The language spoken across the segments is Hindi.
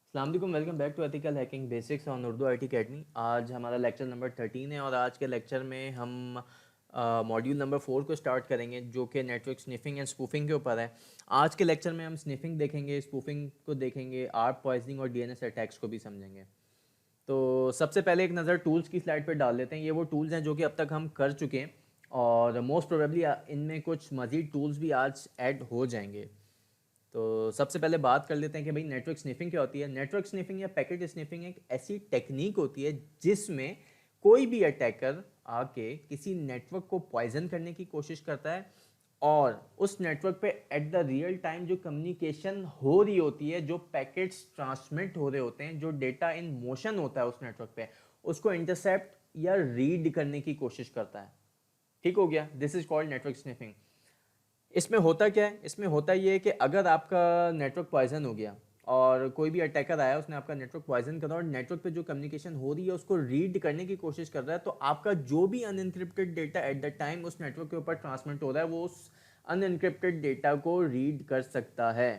अस्सलाम वालेकुम, welcome back to ethical hacking basics on Urdu IT Academy. आज हमारा लेक्चर नंबर 13 है और आज के लेक्चर में हम मॉड्यूल नंबर 4 को स्टार्ट करेंगे जो कि नेटवर्क स्निफिंग एंड स्पूफिंग के ऊपर है। आज के लेक्चर में हम स्निफिंग देखेंगे, स्पूफिंग को देखेंगे, आर्प पॉइजनिंग और डीएनएस अटैक्स को भी समझेंगे। तो सबसे पहले एक नज़र टूल्स की स्लाइड पर डाल लेते हैं। ये वो टूल्स हैं जो कि अब तक हम कर चुके हैं और मोस्ट प्रोबेबली इनमें कुछ मज़ीद टूल्स भी आज ऐड हो जाएंगे। तो सबसे पहले बात कर लेते हैं कि भाई नेटवर्क स्निफिंग क्या होती है। नेटवर्क स्निफिंग या पैकेट स्निफिंग एक ऐसी टेक्निक होती है जिसमें कोई भी अटैकर आके किसी नेटवर्क को पॉइजन करने की कोशिश करता है और उस नेटवर्क पे एट द रियल टाइम जो कम्युनिकेशन हो रही होती है, जो पैकेट्स ट्रांसमिट हो रहे होते हैं, जो डेटा इन मोशन होता है उस नेटवर्क पे, उसको इंटरसेप्ट या रीड करने की कोशिश करता है। ठीक हो गया, this is called network sniffing. इसमें होता क्या है, इसमें होता ये है कि अगर आपका नेटवर्क पॉइजन हो गया और कोई भी अटैकर आया, उसने आपका नेटवर्क पॉइजन करा और नेटवर्क पे जो कम्युनिकेशन हो रही है उसको रीड करने की कोशिश कर रहा है, तो आपका जो भी अनएनक्रिप्टेड डेटा एट द टाइम उस नेटवर्क के ऊपर ट्रांसमिट हो रहा है वो उस अनएनक्रिप्टेड डेटा को रीड कर सकता है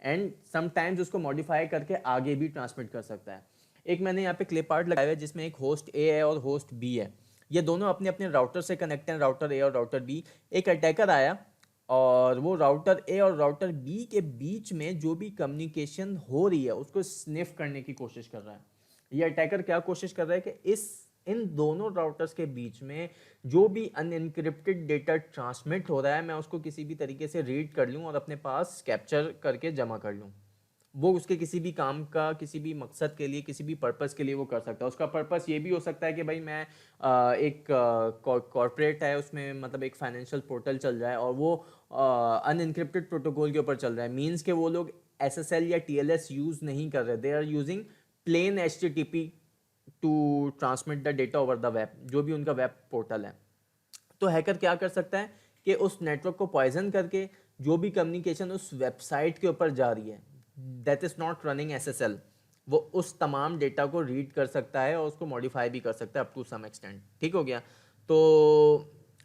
एंड समटाइम्स उसको मॉडिफाई करके आगे भी ट्रांसमिट कर सकता है। एक मैंने यहाँ पे क्लिप आर्ट लगाया है जिसमें एक होस्ट ए है और होस्ट बी है। ये दोनों अपने अपने राउटर से कनेक्ट हैं, राउटर ए और राउटर बी। एक अटैकर आया और वो राउटर ए और राउटर बी के बीच में जो भी कम्युनिकेशन हो रही है उसको स्निफ करने की कोशिश कर रहा है। ये अटैकर क्या कोशिश कर रहा है कि इस इन दोनों राउटर्स के बीच में जो भी अनएनक्रिप्टेड डेटा ट्रांसमिट हो रहा है मैं उसको किसी भी तरीके से रीड कर लूँ और अपने पास कैप्चर करके जमा कर लूँ। वो उसके किसी भी काम का, किसी भी मकसद के लिए, किसी भी पर्पस के लिए वो कर सकता है। उसका पर्पस ये भी हो सकता है कि भाई मैं एक कॉर्पोरेट है, उसमें मतलब एक फाइनेंशियल पोर्टल चल रहा है और वो अनइनक्रिप्टेड प्रोटोकॉल के ऊपर चल रहा है। मीन्स के वो लोग एसएसएल या टीएलएस यूज़ नहीं कर रहे, they are using plain HTTP to transmit the data over the web, जो भी उनका वेब पोर्टल है। तो हैकर क्या कर सकता है कि उस नेटवर्क को पॉइजन करके जो भी कम्युनिकेशन उस वेबसाइट के ऊपर जा रही है that is not running SSL, वो उस तमाम डेटा को रीड कर सकता है और उसको मॉडिफाई भी कर सकता है अप टू सम एक्सटेंट। ठीक हो गया। तो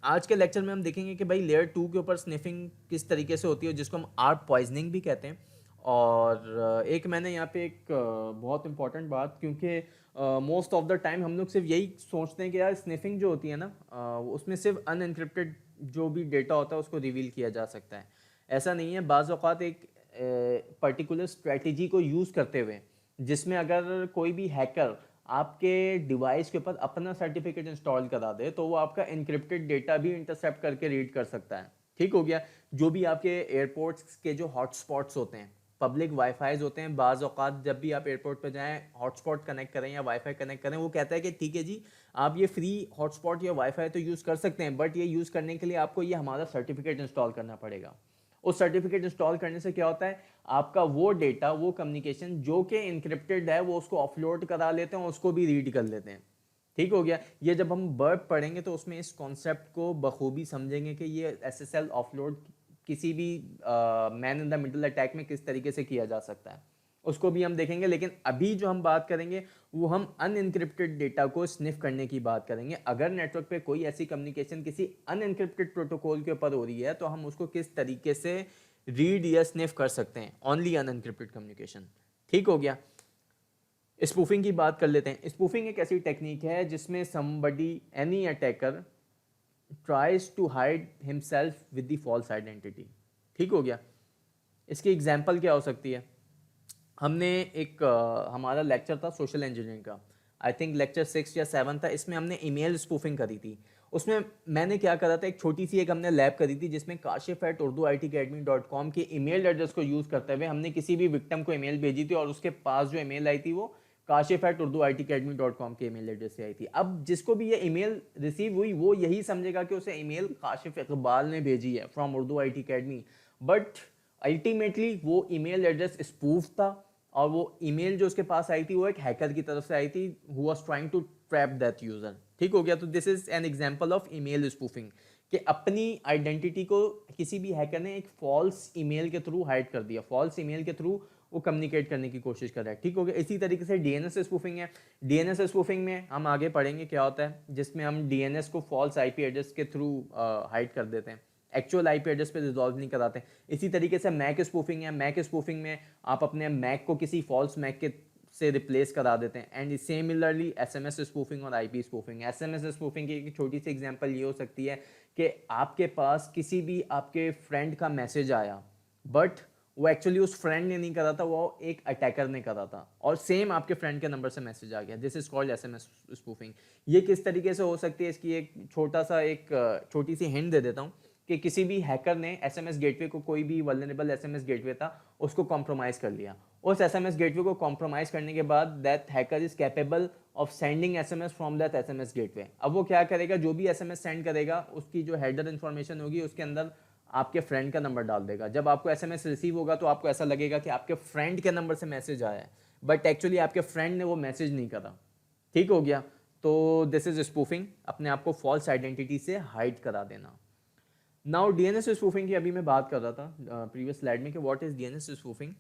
आज के लेक्चर में हम देखेंगे कि भाई लेयर 2 के ऊपर स्निफिंग किस तरीके से होती है जिसको हम आर्प पॉइजनिंग भी कहते हैं। और एक मैंने यहाँ पे एक बहुत इंपॉर्टेंट बात, क्योंकि मोस्ट ऑफ द टाइम हम लोग सिर्फ यही सोचते हैं कि यार स्निफिंग जो होती है ना उसमें सिर्फ अनएनक्रिप्टेड जो भी डेटा होता है उसको रिवील किया जा सकता है। ऐसा नहीं है। बाज़ औक़ात एक पर्टिकुलर स्ट्रेटजी को यूज़ करते हुए जिसमें अगर कोई भी हैकर आपके डिवाइस के ऊपर अपना सर्टिफिकेट इंस्टॉल करा दे तो वो आपका इनक्रिप्टेड डेटा भी इंटरसेप्ट करके रीड कर सकता है। ठीक हो गया। जो भी आपके एयरपोर्ट्स के जो हॉटस्पॉट्स होते हैं, पब्लिक वाईफाईज होते हैं, बाज़ औक़ात जब भी आप एयरपोर्ट पर जाएं हॉटस्पॉट कनेक्ट करें या वाईफाई कनेक्ट करें, वो कहता है कि ठीक है जी आप ये फ्री हॉटस्पॉट या वाईफाई तो यूज़ कर सकते हैं बट ये यूज़ करने के लिए आपको ये हमारा सर्टिफिकेट इंस्टॉल करना पड़ेगा। उस सर्टिफिकेट इंस्टॉल करने से क्या होता है, आपका वो डेटा, वो कम्युनिकेशन जो कि इनक्रिप्टेड है वो उसको ऑफलोड करा लेते हैं, उसको भी रीड कर लेते हैं। ठीक हो गया। ये जब हम बर्ब पढ़ेंगे तो उसमें इस कॉन्सेप्ट को बखूबी समझेंगे कि ये एसएसएल ऑफलोड किसी भी man in the middle attack में किस तरीके से किया जा सकता है, उसको भी हम देखेंगे। लेकिन अभी जो हम बात करेंगे वो हम अनइनक्रिप्टेड डेटा को स्निफ करने की बात करेंगे। अगर नेटवर्क पे कोई ऐसी कम्युनिकेशन किसी अनइनक्रिप्टेड प्रोटोकॉल के ऊपर हो रही है तो हम उसको किस तरीके से रीड या स्निफ कर सकते हैं, ओनली अनइनक्रिप्टेड कम्युनिकेशन। ठीक हो गया। स्पूफिंग की बात कर लेते हैं। स्पूफिंग एक ऐसी टेक्निक है जिसमें somebody, any attacker tries to hide himself with the false identity. ठीक हो गया। इसकी एग्जांपल क्या हो सकती है, हमने एक हमारा लेक्चर था सोशल इंजीनियरिंग का, आई थिंक लेक्चर 6 या 7 था। इसमें हमने ईमेल स्पूफिंग करी थी। उसमें मैंने क्या करा था, एक छोटी सी एक हमने लैब करी थी जिसमें kashif@urduitacademy.com के ईमेल एड्रेस को यूज़ करते हुए हमने किसी भी विक्टिम को ईमेल भेजी थी और उसके पास जो ईमेल आई थी वो kashif@urduitacademy.com के ईमेल एड्रेस से आई थी। अब जिसको भी ये ईमेल रिसीव हुई वो यही समझेगा कि उसे ईमेल काशिफ इकबाल ने भेजी है from Urdu IT academy, but ultimately वो ईमेल एड्रेस स्पूफ था और वो ईमेल जो उसके पास आई थी वो एक हैकर की तरफ से आई थी who was trying to trap that user. ठीक हो गया। तो this is an example of email spoofing कि अपनी आइडेंटिटी को किसी भी हैकर ने एक फॉल्स ईमेल के थ्रू हाइड कर दिया, फॉल्स ईमेल के थ्रू वो कम्युनिकेट करने की कोशिश कर रहा है। ठीक हो गया। इसी तरीके से डीएनएस स्पूफिंग है। डीएनएस स्पूफिंग में हम आगे पढ़ेंगे क्या होता है, जिसमें हम डीएनएस को फॉल्स आईपी एड्रेस के थ्रू हाइड कर देते हैं, एक्चुअल आईपी एड्रेस पे रिजॉल्व नहीं कराते। इसी तरीके से मैक स्पूफिंग है। मैक स्पूफिंग में आप अपने मैक को किसी फॉल्स मैक के से रिप्लेस करा देते हैं। एंड सिमिलरली एसएमएस स्पूफिंग और आईपी स्पूफिंग। एसएमएस स्पूफिंग की एक छोटी सी एग्जांपल ये हो सकती है कि आपके पास किसी भी आपके फ्रेंड का मैसेज आया, बट वो एक्चुअली उस फ्रेंड ने नहीं करा था, वो एक अटैकर ने करा था, और सेम आपके फ्रेंड के नंबर से मैसेज आ गया। This is called SMS spoofing. ये किस तरीके से हो सकती है, इसकी एक छोटी सी हिंट दे देता हूँ कि किसी भी हैकर ने एसएमएस गेटवे को, कोई भी वल्नरेबल एसएमएस गेटवे था, उसको कॉम्प्रोमाइज कर लिया। उस एसएमएस गेटवे को कॉम्प्रोमाइज करने के बाद that hacker is capable of sending SMS from that SMS gateway. अब वो क्या करेगा, जो भी एसएमएस सेंड करेगा उसकी जो हेडर इन्फॉर्मेशन होगी उसके अंदर आपके फ्रेंड का नंबर डाल देगा। जब आपको एसएमएस रिसीव होगा तो आपको ऐसा लगेगा कि आपके फ्रेंड के नंबर से मैसेज आया है, बट एक्चुअली आपके फ्रेंड ने वो मैसेज नहीं करा। ठीक हो गया। तो दिस इज स्पूफिंग, अपने आप को फॉल्स आइडेंटिटी से हाइड करा देना। नाउ डीएनएस स्पूफिंग की अभी मैं बात कर रहा था प्रीवियस स्लाइड में कि व्हाट इज डीएनएस स्पूफिंग।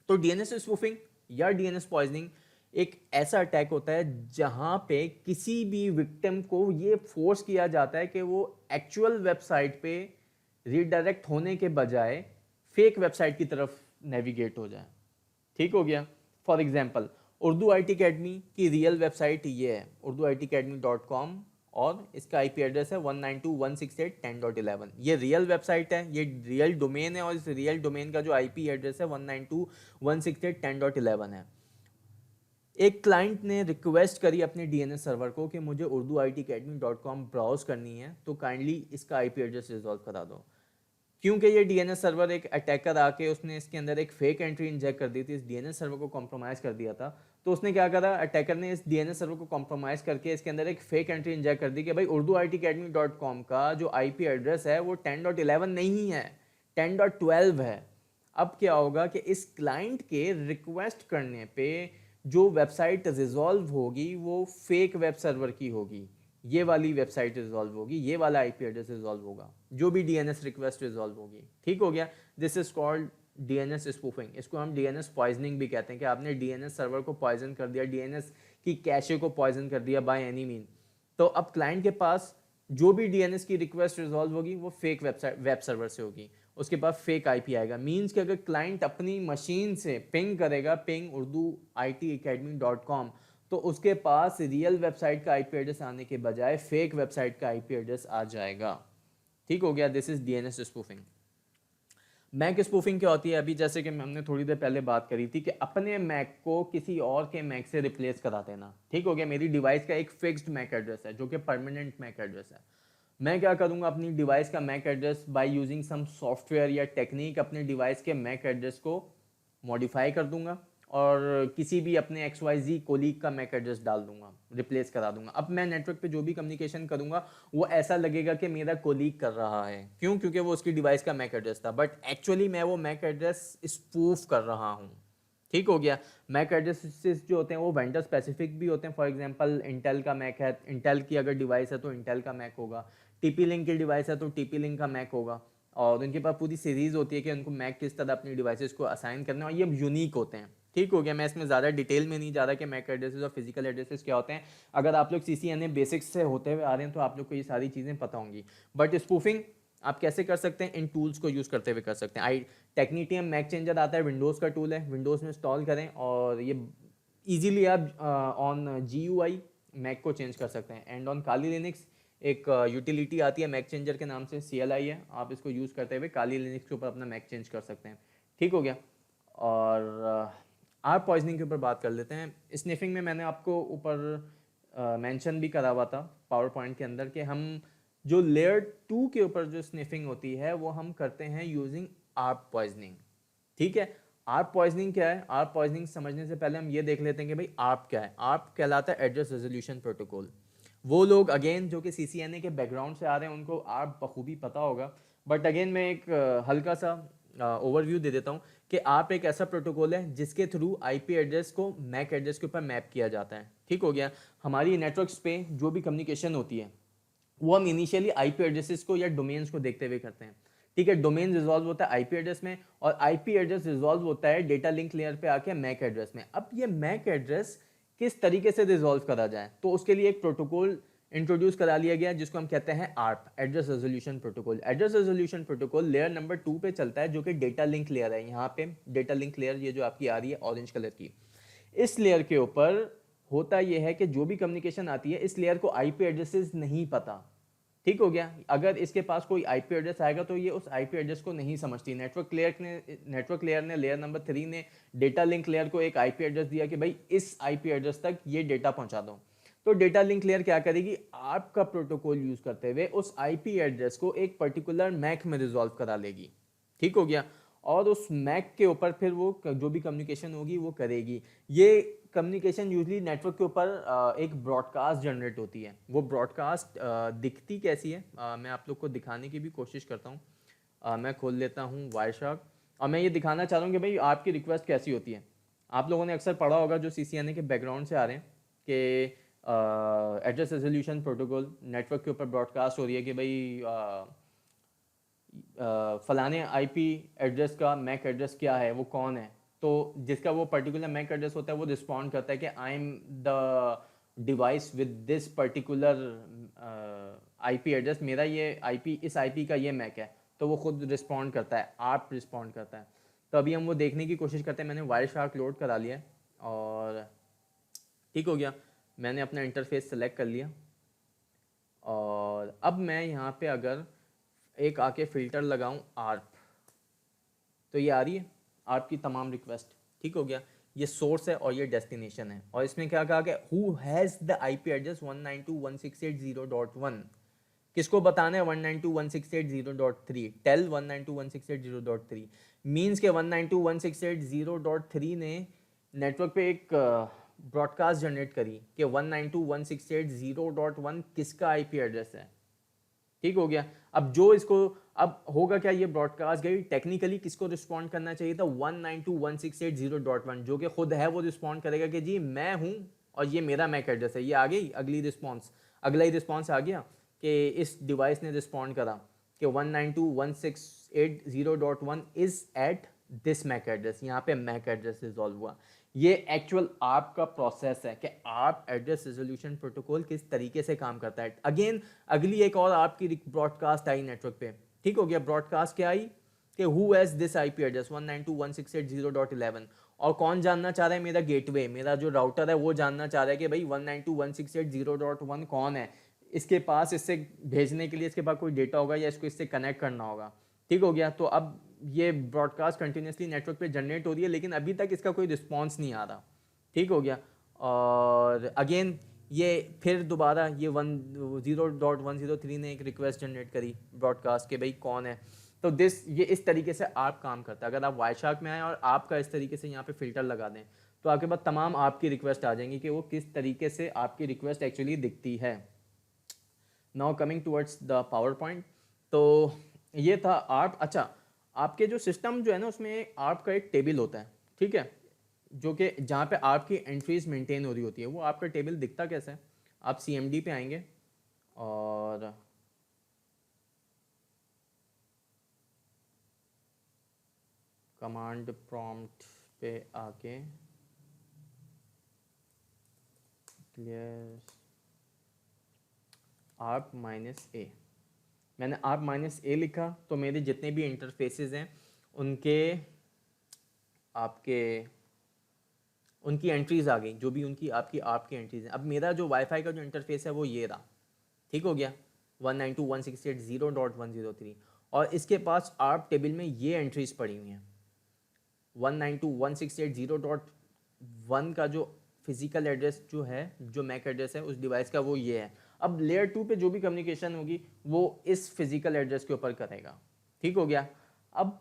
तो डीएनएस स्पूफिंग या डीएनएस पॉइजनिंग एक ऐसा अटैक होता है जहां पे किसी भी विक्टिम को ये फोर्स किया जाता है कि वो एक्चुअल वेबसाइट पे रीडायरेक्ट होने के बजाय फेक वेबसाइट की तरफ नेविगेट हो जाए। ठीक हो गया। For example, Urdu IT academy की रियल वेबसाइट ये है urduitacademy.com, और इसका IP एड्रेस है 192.168.10.11। ये रियल वेबसाइट है, ये रियल डोमेन है, और इस रियल डोमेन का जो IP एड्रेस है 192.168.10.11 है। एक क्लाइंट ने रिक्वेस्ट करी अपने DNS सर्वर को कि मुझे urduitacademy.com ब्राउज करनी है, तो काइंडली इसका IP एड्रेस रिजॉल्व करा दो। क्योंकि ये DNS सर्वर एक अटैकर आके उसने इसके अंदर एक फेक एंट्री इंजेक्ट कर दी थी, इस DNS सर्वर को कॉम्प्रोमाइज़ कर दिया था। तो उसने क्या करा, अटैकर ने इस DNS सर्वर को कॉम्प्रोमाइज़ करके इसके अंदर एक फेक एंट्री इंजेक्ट कर दी कि भाई urduitacademy.com का जो IP एड्रेस है वो 10.11 नहीं है, 10.12 है। अब क्या होगा कि इस क्लाइंट के रिक्वेस्ट करने पे जो वेबसाइट रिजॉल्व होगी वो फेक वेब सर्वर की होगी, ये वाली वेबसाइट रिजॉल्व होगी, ये वाला IP एड्रेस रिजॉल्व होगा, जो भी DNS रिक्वेस्ट रिजॉल्व होगी। ठीक हो गया। This is called DNS spoofing. इसको हम DNS पॉइजनिंग भी कहते हैं कि आपने DNS सर्वर को पॉइजन कर दिया, DNS की कैशे को पॉइजन कर दिया बाय एनी मीन। तो अब क्लाइंट के पास जो भी DNS की रिक्वेस्ट रिजॉल्व होगी वो फेक वेब सर्वर से होगी, उसके पास फेक IP आएगा। मीन्स कि अगर क्लाइंट अपनी मशीन से पिंग करेगा, पिंग urduitacademy.com, तो उसके पास रियल वेबसाइट का IP एड्रेस आने के बजाय फेक वेबसाइट का IP एड्रेस आ जाएगा। ठीक हो गया। This is DNS spoofing. MAC spoofing क्या होती है, अभी जैसे कि हमने थोड़ी देर पहले बात करी थी कि अपने मैक को किसी और के मैक से रिप्लेस करा देना। ठीक हो गया। मेरी डिवाइस का एक फिक्स्ड मैक एड्रेस है जो कि परमानेंट मैक एड्रेस है। मैं क्या करूंगा, अपनी डिवाइस का MAC address by using some software या टेक्निक अपने डिवाइस के मैक एड्रेस को मॉडिफाई कर दूंगा और किसी भी अपने XYZ कोलीग का मैक एड्रेस डाल दूंगा, रिप्लेस करा दूंगा। अब मैं नेटवर्क पे जो भी कम्युनिकेशन करूंगा वो ऐसा लगेगा कि मेरा कोलीग कर रहा है। क्यों? क्योंकि वो उसकी डिवाइस का मैक एड्रेस था, बट एक्चुअली मैं वो मैक एड्रेस स्पूफ कर रहा हूँ। ठीक हो गया। मैक एड्रेसेस जो होते हैं वो वेंडर स्पेसिफिक भी होते हैं। फॉर एग्जांपल इंटेल का मैक है, इंटेल की अगर डिवाइस है तो इंटेल का मैक होगा। TP लिंक की डिवाइस है तो TP लिंक का मैक होगा। और उनके पास पूरी सीरीज होती है कि उनको मैक किस तरह अपनी डिवाइसेस को असाइन करना है, और ये यूनिक होते हैं। ठीक हो गया। मैं इसमें ज़्यादा डिटेल में नहीं जा रहा कि मैक एड्रेसेस और फिजिकल एड्रेसेस क्या होते हैं। अगर आप लोग CCNA बेसिक्स से होते हुए आ रहे हैं तो आप लोग को ये सारी चीज़ें पता होंगी। बट स्पूफिंग आप कैसे कर सकते हैं, इन टूल्स को यूज़ करते हुए कर सकते हैं। टेक्नीटियम मैक चेंजर आता है, विंडोज़ का टूल है, विंडोज़ में इंस्टॉल करें और ये ईजिली आप ऑन GUI मैक को चेंज कर सकते हैं। एंड ऑन काली लिनक्स एक यूटिलिटी आती है मैक चेंजर के नाम से, CLI है, आप इसको यूज़ करते हुए काली लिनक्स के ऊपर अपना मैक चेंज कर सकते हैं। ठीक हो गया। और आर्प पॉइजनिंग के ऊपर बात कर लेते हैं। स्निफिंग में मैंने आपको ऊपर मेंशन भी करा हुआ था पावर पॉइंट के अंदर कि हम जो लेयर 2 के ऊपर जो स्निफिंग होती है वो हम करते हैं यूजिंग आर्प पॉइजनिंग। ठीक है। आर्प पॉइजनिंग क्या है? आर्प पॉइजनिंग समझने से पहले हम ये देख लेते हैं कि भाई आर्प क्या है। आर्प कहलाता है एड्रेस रेजोल्यूशन प्रोटोकॉल। वो लोग अगेन जो कि CCNA के बैकग्राउंड से आ रहे हैं उनको आर्प बखूबी पता होगा, बट अगेन मैं एक हल्का सा ओवरव्यू दे देता हूँ कि आर्प एक ऐसा प्रोटोकॉल है जिसके थ्रू IP एड्रेस को मैक एड्रेस के ऊपर मैप किया जाता है। ठीक हो गया। हमारी नेटवर्क्स पे जो भी कम्युनिकेशन होती है वो हम इनिशियली IP एड्रेसेस को या डोमेन्स को देखते हुए करते हैं। ठीक है। डोमेन रिजॉल्व होता है IP एड्रेस में और IP एड्रेस रिजॉल्व होता है डेटा लिंक लेयर पे आके मैक एड्रेस में। अब ये मैक एड्रेस किस तरीके से रिजॉल्व करा जाए, तो उसके लिए एक प्रोटोकॉल इंट्रोड्यूस करा लिया गया जिसको हम कहते हैं ARP, address resolution protocol. Address resolution protocol layer number 2 पे चलता है जो कि डेटा लिंक लेयर है। यहाँ पे डेटा लिंक लेयर ये जो आपकी आ रही है ऑरेंज कलर की, इस लेयर के ऊपर होता यह है कि जो भी कम्युनिकेशन आती है इस लेयर को आईपी एड्रेसेस नहीं पता। ठीक हो गया। अगर इसके पास कोई आईपी एड्रेस आएगा तो ये उस आईपी एड्रेस को नहीं समझती। नेटवर्क लेयर ने लेयर नंबर 3 ने डेटा लिंक लेयर को एक आईपी एड्रेस दिया कि भाई इस आईपी एड्रेस तक ये डेटा पहुंचा दो। तो डेटा लिंक लेयर क्या करेगी, आपका प्रोटोकॉल यूज करते हुए उस आईपी एड्रेस को एक पर्टिकुलर मैक में रिजॉल्व करा लेगी। ठीक हो गया। और उस मैक के ऊपर फिर वो जो भी कम्युनिकेशन होगी वो करेगी। ये कम्युनिकेशन यूजली नेटवर्क के ऊपर एक ब्रॉडकास्ट जनरेट होती है। वो ब्रॉडकास्ट दिखती कैसी है, मैं आप लोग को दिखाने की भी कोशिश करता हूँ। मैं खोल लेता हूँ वायरशार्क और मैं ये दिखाना चाह रहा हूँ कि भाई आपकी रिक्वेस्ट कैसी होती है। आप लोगों ने अक्सर पढ़ा होगा जो CCNA के बैकग्राउंड से आ रहे हैं कि एड्रेस रेजोल्यूशन प्रोटोकॉल नेटवर्क के ऊपर ब्रॉडकास्ट हो रही है कि भाई फलाने आईपी एड्रेस का मैक एड्रेस क्या है, वो कौन है। तो जिसका वो पर्टिकुलर मैक एड्रेस होता है वो रिस्पॉन्ड करता है कि I am the device with this particular IP address, मेरा ये आईपी इस आईपी का ये मैक है। तो वो खुद रिस्पॉन्ड करता है, आप रिस्पॉन्ड करता है। तो अभी हम वो देखने की कोशिश करते हैं। मैंने वायरशार्क लोड करा लिया है और ठीक हो गया। मैंने अपना इंटरफेस सेलेक्ट कर लिया और अब मैं यहाँ पे अगर एक आके फिल्टर लगाऊं आर्प, तो ये आ रही है आर्प की तमाम रिक्वेस्ट। ठीक हो गया। ये सोर्स है और ये डेस्टिनेशन है। और इसमें क्या कहा कि who has the IP address 192.168.0.1, किसको बताना है 192.168.0.3, टेल 192.168.0.3 मीन्स के 192.168.0.3 ने नेटवर्क पे एक ब्रॉडकास्ट जनरेट करी कि 192.168.0.1 किसका आईपी एड्रेस है। ठीक हो गया। अब जो इसको अब होगा क्या, ये ब्रॉडकास्ट गई, टेक्निकली किसको रिस्पॉन्ड करना चाहिए था 192.168.0.1, जो कि खुद है वो रिस्पॉन्ड करेगा कि जी मैं हूं और ये मेरा मैक एड्रेस है। ये आ गई अगली रिस्पॉन्स, अगला ही रिस्पॉन्स आ गया कि इस डिवाइस ने रिस्पॉन्ड करा कि 192.168.0.1 is at this MAC address. यहाँ पे मैक एड्रेस रिजॉल्व हुआ। ये एक्चुअल आपका प्रोसेस है कि आप एड्रेस रेजोल्यूशन प्रोटोकॉल किस तरीके से काम करता है। अगेन अगली एक और आपकी ब्रॉडकास्ट आई नेटवर्क पे। ठीक हो गया। ब्रॉडकास्ट क्या आई कि who has this IP address 192.168.0.11, और कौन जानना चाह रहा है, मेरा गेटवे, मेरा जो राउटर है वो जानना चाह रहा है कि भाई 192.168.0.1 कौन है। इसके पास इससे भेजने के लिए इसके पास कोई डेटा होगा या इसको इससे कनेक्ट करना होगा। ठीक हो गया। तो अब ये ब्रॉडकास्ट कंटिन्यूसली नेटवर्क पे जनरेट हो रही है लेकिन अभी तक इसका कोई रिस्पॉन्स नहीं आ रहा। ठीक हो गया। और अगेन ये फिर दोबारा ये 0.103 ने एक रिक्वेस्ट जनरेट करी ब्रॉडकास्ट के भाई कौन है। तो ये इस तरीके से आप काम करता है। अगर आप वायरशार्क में आए और आपका इस तरीके से यहाँ पे फिल्टर लगा दें तो आपके पास तमाम आपकी रिक्वेस्ट आ जाएंगी कि वो किस तरीके से आपकी रिक्वेस्ट एक्चुअली दिखती है। Now coming towards the power point. तो ये था आर्प। अच्छा, आपके जो सिस्टम जो है ना उसमें आर्प का एक टेबल होता है। ठीक है, जो कि जहाँ पे आपकी एंट्रीज मेंटेन हो रही होती है। वो आपका टेबल दिखता कैसे है, आप CMD पे आएंगे और कमांड प्रॉम्प्ट पे आके क्लियर आर्प -a, मैंने आर्प -a लिखा तो मेरे जितने भी इंटरफेसेस हैं उनके उनकी एंट्रीज आ गई, जो भी उनकी आपकी आर्प की एंट्रीज हैं। अब मेरा जो वाईफाई का जो इंटरफेस है वो ये रहा। ठीक हो गया, 192.168.0.103, और इसके पास आर्प टेबल में ये एंट्रीज पड़ी हुई हैं। 192.168.0.1 का जो फिजिकल एड्रेस जो है, जो मैक एड्रेस है उस डिवाइस का, वो ये है। अब लेयर 2 पे जो भी कम्युनिकेशन होगी वो इस फिजिकल एड्रेस के ऊपर करेगा। ठीक हो गया। अब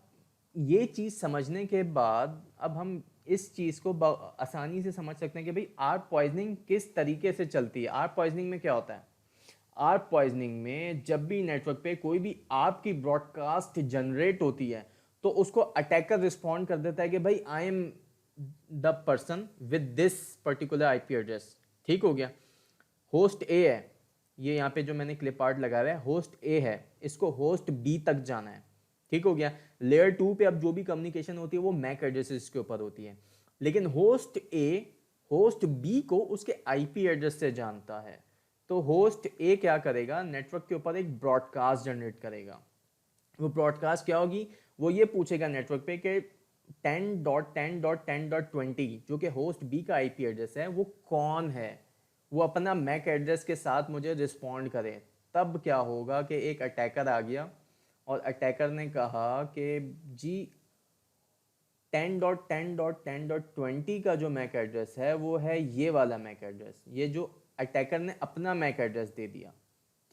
ये चीज़ समझने के बाद अब हम इस चीज़ को आसानी से समझ सकते हैं कि भाई आर्प पॉइजनिंग किस तरीके से चलती है। आर्प पॉइजनिंग में क्या होता है, आर्प पॉइजनिंग में जब भी नेटवर्क पे कोई भी आर्प की ब्रॉडकास्ट जनरेट होती है तो उसको अटैकर रिस्पॉन्ड कर देता है कि भाई I am the person with this particular IP address. ठीक हो गया। होस्ट ए है, ये यहाँ पे जो मैंने क्लिप आर्ट लगाया है होस्ट ए है, इसको होस्ट बी तक जाना है। ठीक हो गया। लेयर 2 पे अब जो भी कम्युनिकेशन होती है वो मैक एड्रेसेस के ऊपर होती है, लेकिन होस्ट ए होस्ट बी को उसके आईपी एड्रेस से जानता है। तो होस्ट ए क्या करेगा, नेटवर्क के ऊपर एक ब्रॉडकास्ट जनरेट करेगा। वो ब्रॉडकास्ट क्या होगी, वो ये पूछेगा नेटवर्क पे कि 10.10.10.20 जो कि होस्ट बी का आईपी एड्रेस है, वो कौन है, वो अपना मैक एड्रेस के साथ मुझे रिस्पॉन्ड करे। तब क्या होगा कि एक अटैकर आ गया और अटैकर ने कहा कि जी 10.10.10.20 का जो मैक एड्रेस है वो है ये वाला मैक एड्रेस, ये जो अटैकर ने अपना मैक एड्रेस दे दिया।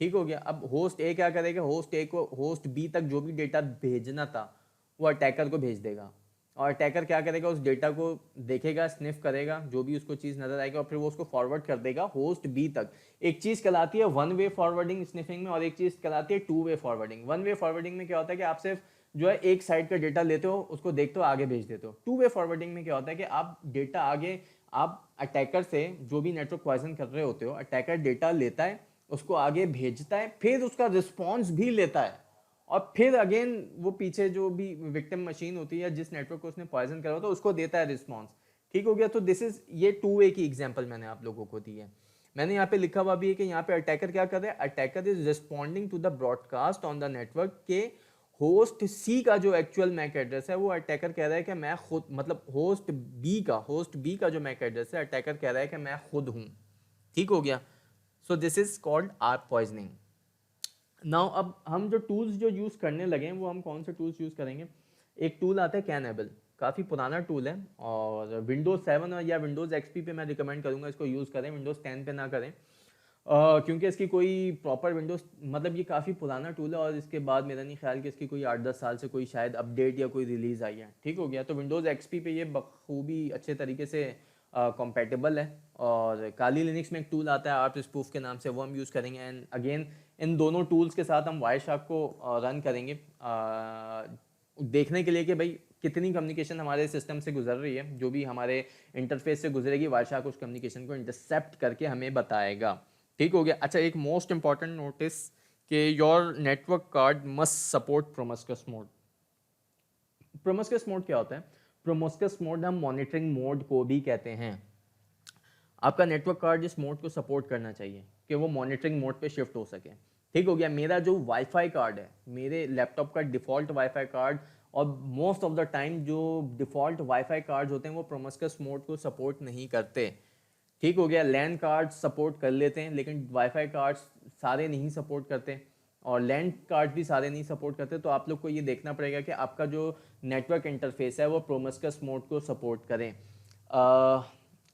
ठीक हो गया। अब होस्ट ए क्या करेगा, होस्ट ए को होस्ट बी तक जो भी डेटा भेजना था वो अटैकर को भेज देगा, और अटैकर क्या करेगा, उस डेटा को देखेगा, स्निफ करेगा, जो भी उसको चीज़ नजर आएगी और फिर वो उसको फॉरवर्ड कर देगा होस्ट बी तक। एक चीज़ कहलाती है वन वे फॉरवर्डिंग स्निफिंग में, और एक चीज़ कहलाती है two way forwarding. One way forwarding में क्या होता है कि आप सिर्फ जो है एक साइड का डेटा लेते हो, उसको देखते हो, आगे भेज देते हो। टू वे फॉरवर्डिंग में क्या होता है कि आप डेटा आगे, आप अटैकर से जो भी नेटवर्क पॉइजन कर रहे होते हो, अटैकर डेटा लेता है, उसको आगे भेजता है, फिर उसका रिस्पॉन्स भी लेता है, और फिर अगेन वो पीछे जो भी विक्टिम मशीन होती है जिस नेटवर्क को उसने पॉइजन करा होता है उसको देता है रिस्पॉन्स। ठीक हो गया। तो दिस इज ये टू वे की एग्जांपल मैंने आप लोगों को दी है। मैंने यहाँ पे लिखा हुआ भी है कि यहाँ पे अटैकर क्या कर रहा है, attacker is responding to the broadcast on the network के होस्ट सी का जो एक्चुअल मैक एड्रेस है, वो अटैकर कह रहा है कि मैं खुद, मतलब होस्ट बी का जो मैक एड्रेस है, अटैकर कह रहा है कि मैं खुद हूँ। ठीक हो गया। So this is called ARP poisoning. Now अब हम जो टूल्स जो यूज़ करने लगे हैं वो हम कौन से टूल्स यूज़ करेंगे। एक टूल आता है कैनेबल, काफ़ी पुराना टूल है, और विंडोज़ 7 और या विंडोज़ एक्सपी पे मैं रिकमेंड करूँगा इसको यूज़ करें, विंडोज़ 10 पे ना करें। क्योंकि इसकी कोई प्रॉपर विंडोज़, मतलब ये काफ़ी पुराना टूल है और इसके बाद मेरा नहीं ख्याल कि इसकी कोई 8-10 साल से कोई शायद अपडेट या कोई रिलीज़ आई है। ठीक हो गया। तो विंडोज़ एक्सपी पे ये बखूबी अच्छे तरीके से कॉम्पेटेबल है। और काली लिनक्स में एक टूल आता है आर्ट स्पूफ के नाम से, वो हम यूज़ करेंगे। एंड अगेन इन दोनों टूल्स के साथ हम वायरशार्क को रन करेंगे देखने के लिए कि भाई कितनी कम्युनिकेशन हमारे सिस्टम से गुजर रही है। जो भी हमारे इंटरफेस से गुजरेगी, वायरशार्क उस कम्युनिकेशन को इंटरसेप्ट करके हमें बताएगा। ठीक हो गया। अच्छा, एक मोस्ट इंपॉर्टेंट नोटिस कि your network card must support promiscuous mode. Promiscuous mode क्या होता है? प्रोमिस्कस मोड हम मॉनिटरिंग मोड को भी कहते हैं। आपका नेटवर्क कार्ड इस मोड को सपोर्ट करना चाहिए कि वो मॉनिटरिंग मोड पे शिफ्ट हो सके। ठीक हो गया। मेरा जो वाईफाई कार्ड है, मेरे लैपटॉप का डिफ़ॉल्ट वाईफाई कार्ड, और मोस्ट ऑफ द टाइम जो डिफ़ॉल्ट वाईफाई कार्ड्स होते हैं वो प्रोमिस्कस मोड को सपोर्ट नहीं करते। ठीक हो गया। लैन कार्ड सपोर्ट कर लेते हैं लेकिन वाईफाई कार्ड्स सारे नहीं सपोर्ट करते, और लैन कार्ड भी सारे नहीं सपोर्ट करते। तो आप लोग को ये देखना पड़ेगा कि आपका जो नेटवर्क इंटरफेस है वो प्रोमिस्कस मोड को सपोर्ट करें।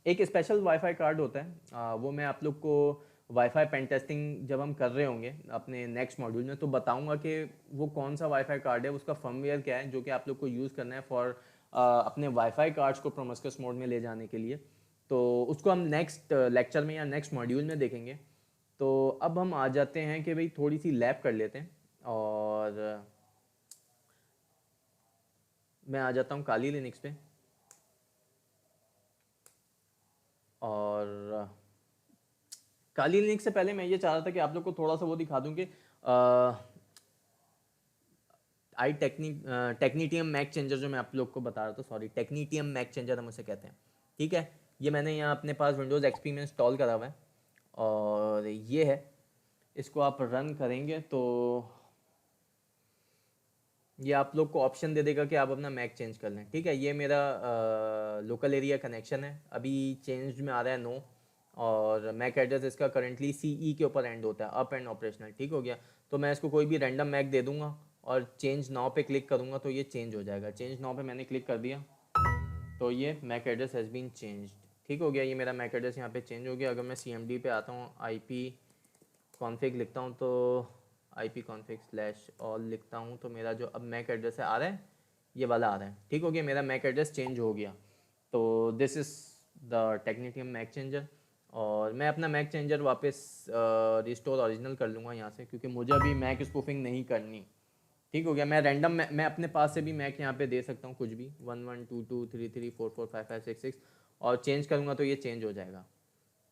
एक स्पेशल वाईफाई कार्ड होता है, वो मैं आप लोग को वाईफाई पेन टेस्टिंग जब हम कर रहे होंगे अपने नेक्स्ट मॉड्यूल में तो बताऊंगा कि वो कौन सा वाईफाई कार्ड है, उसका फर्मवेयर क्या है, जो कि आप लोग को यूज़ करना है फॉर अपने वाईफाई कार्ड्स को प्रोमिस्कस मोड में ले जाने के लिए। तो उसको हम नेक्स्ट लेक्चर में या नेक्स्ट मॉड्यूल में देखेंगे। तो अब हम आ जाते हैं कि भाई थोड़ी सी लैब कर लेते हैं, और मैं आ जाता हूँ काली लिनक्स पे। और काली लिनक्स से पहले मैं ये चाह रहा था कि आप लोग को थोड़ा सा वो दिखा दूं कि आई टेक्नीटियम मैक चेंजर जो मैं आप लोग को बता रहा था, सॉरी टेक्नीटियम मैक चेंजर हम उसे कहते हैं। ठीक है। ये मैंने यहाँ अपने पास विंडोज़ एक्सपी में इंस्टॉल करा हुआ है, और ये है। इसको आप रन करेंगे तो ये आप लोग को ऑप्शन दे देगा कि आप अपना मैक चेंज कर लें। ठीक है। ये मेरा लोकल एरिया कनेक्शन है, अभी चेंज में आ रहा है नो, और मैक एड्रेस इसका करंटली CE के ऊपर एंड होता है, अप एंड ऑपरेशनल। ठीक हो गया। तो मैं इसको कोई भी रैंडम मैक दे दूंगा और चेंज नाउ पे क्लिक करूंगा तो ये चेंज हो जाएगा। चेंज नाउ पे मैंने क्लिक कर दिया तो ये MAC address has been changed. ठीक हो गया। ये मेरा मैक एड्रेस यहाँ पे चेंज हो गया। अगर मैं CMD पे आता हूँ, IP कॉन्फ़िग लिखता हूँ, तो IP config/all लिखता हूँ, तो मेरा जो अब मैक एड्रेस है आ रहा है, ये वाला आ रहा है। ठीक हो गया। मेरा मैक एड्रेस चेंज हो गया। तो this is the Technitium MAC changer. और मैं अपना मैक चेंजर वापस रिस्टोर ओरिजिनल कर लूँगा यहाँ से, क्योंकि मुझे अभी मैक स्पूफिंग नहीं करनी। ठीक हो गया। मैं रैंडम मैं अपने पास से भी मैक यहाँ पे दे सकता हूँ, कुछ भी 112233445566, और चेंज करूँगा तो ये चेंज हो जाएगा।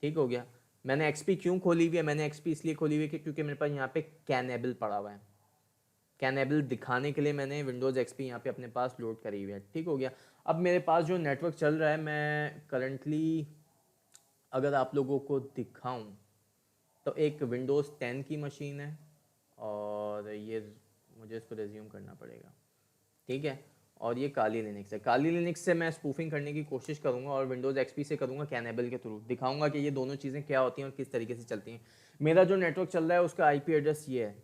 ठीक हो गया। मैंने एक्सपी क्यों खोली हुई है, मैंने एक्सपी इसलिए खोली हुई है क्योंकि मेरे पास यहाँ पे कैनेबल पड़ा हुआ है। कैनेबल दिखाने के लिए मैंने विंडोज़ एक्सपी यहाँ पे अपने पास लोड करी हुई है। ठीक हो गया। अब मेरे पास जो नेटवर्क चल रहा है, मैं करंटली अगर आप लोगों को दिखाऊं तो एक विंडोज़ 10 की मशीन है, और ये मुझे इसको रिज्यूम करना पड़ेगा। ठीक है। और ये काली लिनक्स है। काली लिनक्स से मैं स्पूफिंग करने की कोशिश करूंगा और विंडोज़ एक्सपी से करूंगा कैनेबल के थ्रू, दिखाऊंगा कि ये दोनों चीज़ें क्या होती हैं और किस तरीके से चलती हैं। मेरा जो नेटवर्क चल रहा है उसका आईपी एड्रेस ये है